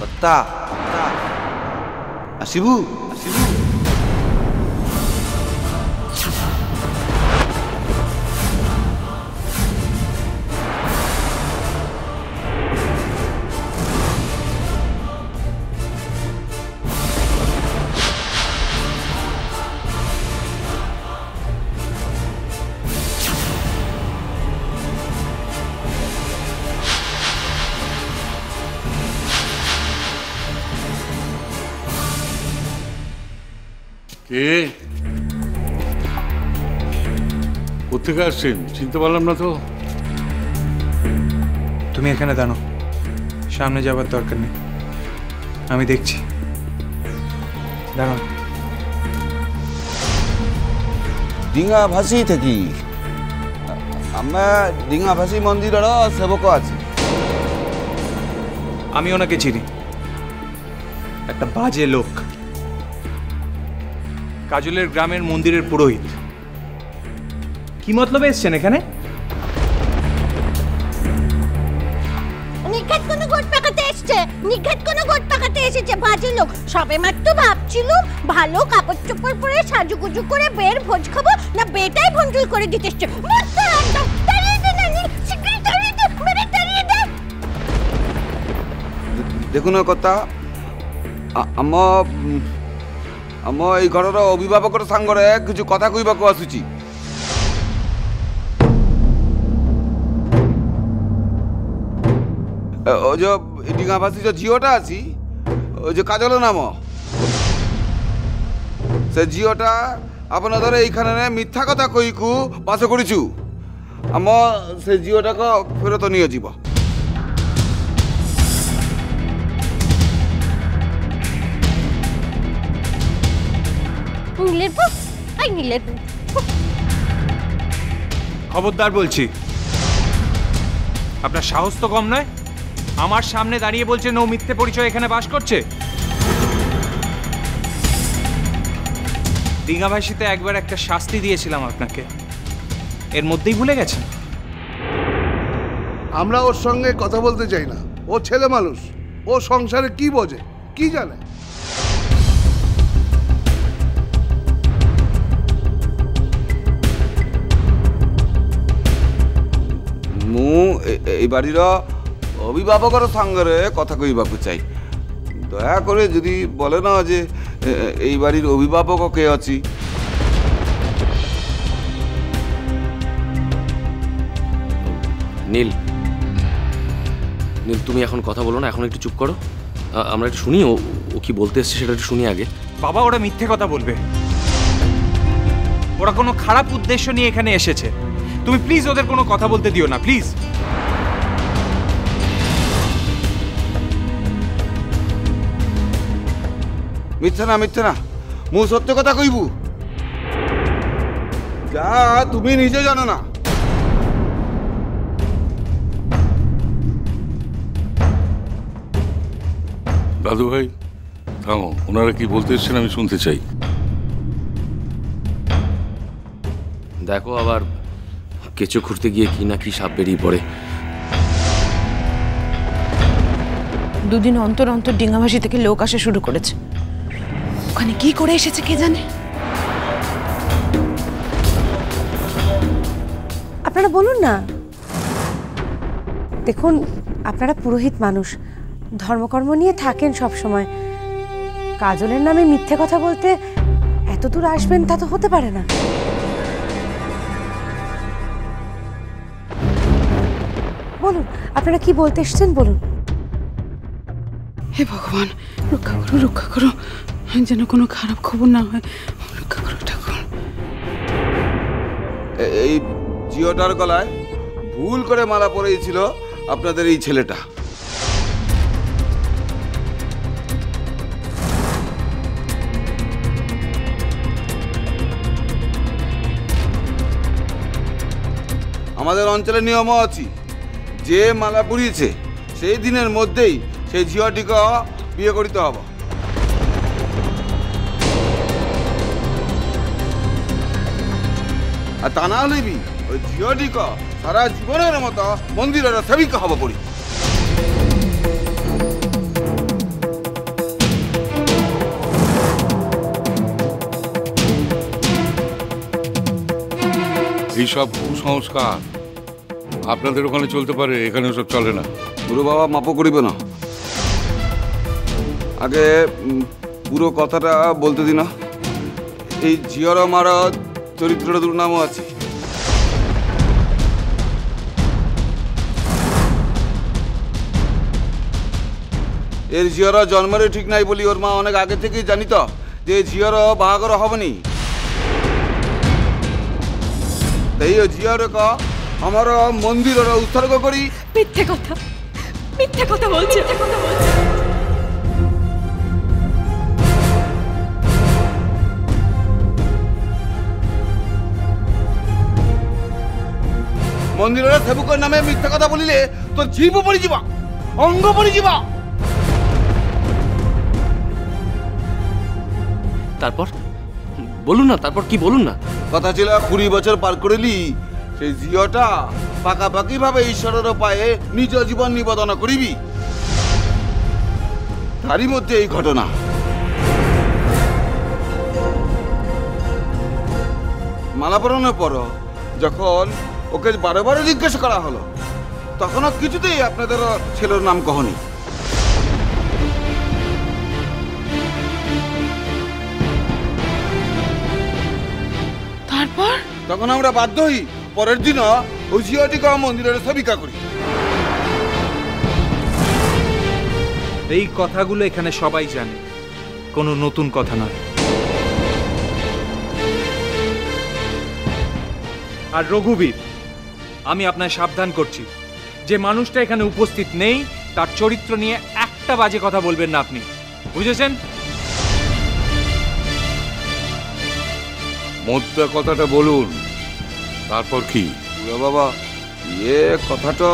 কর্তা আসিবু আসিবু কে কোথেকে আসছেন চিনতে পারলাম না তো। তুমি এখানে দাঁড়ো, সামনে যাবার দরকার নেই, আমি দেখছি। দাঁড়াও। ডিঙা ভাসি থাকি আমরা ডিঙা ভাসি মন্দিরের সেবক আছি। আমি ওনাকে চিনি, একটা বাজে লোক, কাজলের গ্রামের মন্দিরের পুরোহিত। কি মতলবে এসছেন এখানে? নিঘাত কোনো গোট পাকাতে এসেছে, নিঘাত কোনো গোট পাকাতে এসেছে বাজে লোক। সবে মাত্র ভাবছিলুম ভালো কাপড় চোপড় পরে সাজুগুজু করে বের ভোজ খাবো, না বেটাই ভঞ্জুল করে দিতে এসছে। দেখুন কথা আম এই ঘরের অভিভাবকর সাংরে কিছু কথা কইবাকু আসুচি। ওই যে ডিঙাভাসি যে ঝিওটা আছি, ওই যে কাজল নাম, সে ঝিওটা আপনাদের এইখানে মিথ্যা কথা কইকু বাস করিছু। আম সে ঝিওটাকে ফেরত নিয়ে যাব। খবরদার বলছি, আপনার সাহস তো কম নয়। আমার সামনে দাঁড়িয়ে বলছেন ও মিথ্যে পরিচয় এখানে বাস করছে। ডিঙাভাসিতে একবার একটা শাস্তি দিয়েছিলাম আপনাকে, এর মধ্যেই ভুলে গেছেন? আমরা ওর সঙ্গে কথা বলতে চাই না, ও ছেলে মানুষ, ও সংসারে কি বোঝে কি জানে। মু এই বাড়ির অভিভাবকর সাংরে কথা কইবাকু চাই। দয়া করে যদি বলে না যে এই বাড়ির অভিভাবক কে আছি। নীল, নীল তুমি এখন কথা বলো না, এখন একটু চুপ করো, আমরা একটু শুনি ও কি বলতে এসছে সেটা একটু শুনি আগে। বাবা, ওরা মিথ্যে কথা বলবে, ওরা কোনো খারাপ উদ্দেশ্য নিয়ে এখানে এসেছে। তুমি প্লিজ ওদের কোনো কথা বলতে দিও না, প্লিজ। মিথ্যা না মিথ্যা না, মু সত্য কথা কইবু, যা তুমি নিজে জানো না। দাদু ভাই থামো, ওনারা কি বলতে এসছেন আমি শুনতে চাই। দেখো আবার কেঁচো খুঁড়তে গিয়ে কি না কি সাপ বেরিয়ে পড়ে। দুদিন অন্তর অন্তর ডিঙাভাসি থেকে লোক আসা শুরু করেছে, ওখানে কি করে এসেছে কে জানে। আপনারা বলুন না। দেখুন, আপনারা পুরোহিত মানুষ, ধর্মকর্ম নিয়ে থাকেন সব সময়। কাজলের নামে মিথ্যে কথা বলতে এত দূর আসবেন তা তো হতে পারে না। বলুন, আপনারা কি বলতে এসেছেন বলুন। হে ভগবান, রক্ষা করো রক্ষা করো, যেন কোনো খারাপ খবর না হয়, রক্ষা করো ঠাকুর। এই জিওটার গলায় ভুল করে মালা পরিয়েছিল আপনাদের এই ছেলেটা। আমাদের অঞ্চলের নিয়ম আছে, যে মালা পরিয়েছে সেই দিনের মধ্যেই সেই ঝিওটিকে বিয়ে করিতে হবে। আর তা না হলে ওই ঝিওটিকে সারা জীবনের মতো মন্দিরের সেবিকা হব পড়ি। এইসব কুসংস্কার আপনাদের ওখানে চলতে পারে, এখানে ওসব চলে না। বুড়ো বাবা মাপও করিবে না, আগে পুরো কথাটা বলতে দিন। এই ঝিয়র মারা চরিত্রটা দুর্নামও আছে। এর ঝিয়র জন্মেরও ঠিক নাই বলি ওর মা অনেক আগে থেকেই জানিত যে ঝিয়র বাহাঘর হবনি। তাই ও ঝিয়র আমার মন্দিরের উৎসর্গ করি। মিথ্যে কথা বলছে। মন্দিরের সেবকের নামে মিথ্যা কথা বলিলে তোর জীব পড়ি যাবা, অঙ্গ পড়ি যাবা। তারপর বলুন না, তারপর কি বলুন না। কথা ছিল 20 বছর পার করিলি সেই জিওটা পাকাপাকি ভাবে ঈশ্বরের পায়ে নিজ জীবন নিবেদন করিবি। তারই মধ্যে এই ঘটনা। মালা পরানোর পর যখন ওকে বারে জিজ্ঞেস করা হলো তখনও কিছুতেই আপনাদের ছেলের নাম কহনি। তারপর তখন আমরা বাধ্য হই পরের দিন ওই ঝিওটিকে মন্দিরের সেবিকা করি। এই কথাগুলো এখানে সবাই জানে, কোনো নতুন কথা নয়। আর রঘুবীর, আমি আপনার সাবধান করছি, যে মানুষটা এখানে উপস্থিত নেই তার চরিত্র নিয়ে একটা বাজে কথা বলবেন না আপনি, বুঝেছেন? মোদ্দা কথাটা বলুন, তারপর কি? বুড়া বাবা কথাটা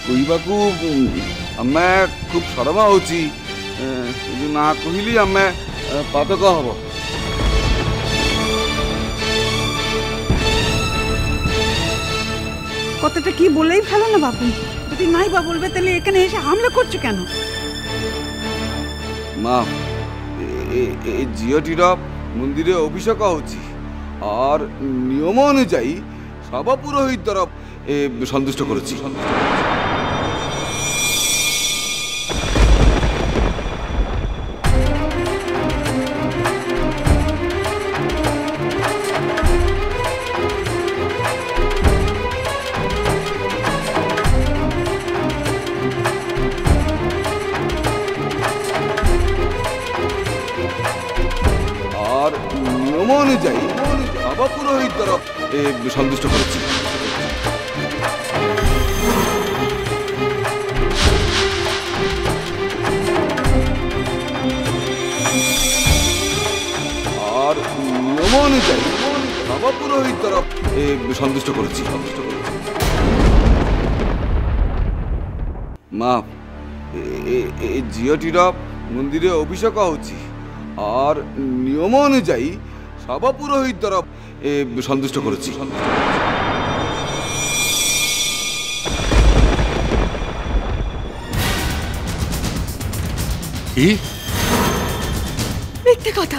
কহিবাকু ଆମେ খুব ଶରମ ହଉଛି, ନା କହିଲି ଆମେ ପାତକ ହବ। কথাটা কি বলেই ফেলো না বাবু, যদি নাই বা বলবে তাহলে এখানে এসে হামলা করছো কেন? মা এই ঝিওটির মন্দিরে অভিষেক হচ্ছে আর নিয়ম অনুযায়ী সব পুরোহিত দ্বারা সন্তুষ্ট করেছি। আর নিয়ম অনুযায়ী সব পুরোহিত দ্বারা সন্তুষ্ট করেছি। আর নিয়ম অনুযায়ী সব পুরোহিত দ্বারা সন্তুষ্ট করেছি। মা এই ঝিওটির মন্দিরে অভিষেক হচ্ছে আর নিয়ম অনুযায়ী সব পুরোহিত দ্বারা সন্তুষ্ট করেছি। কি? মিথ্যে কথা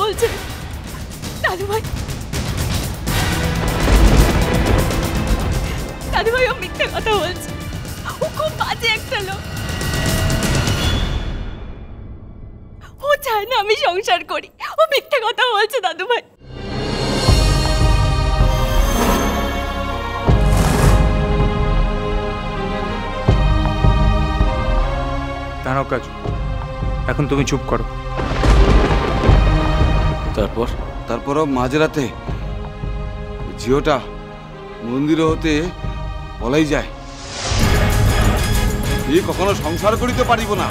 বলছে দাদু ভাই। ও মিথ্যে কথা বলছে, ও খুব বাজে একটা লোক। ও চায় না আমি সংসার করি, ও মিথ্যে কথা বলছে দাদু ভাই। দাঁড়াও কাজু, এখন তুমি চুপ করো। তারপরও মাঝরাতে ঝিওটা মন্দিরে হতে পলাই যায়। কখনো সংসার করিতে পারিব না।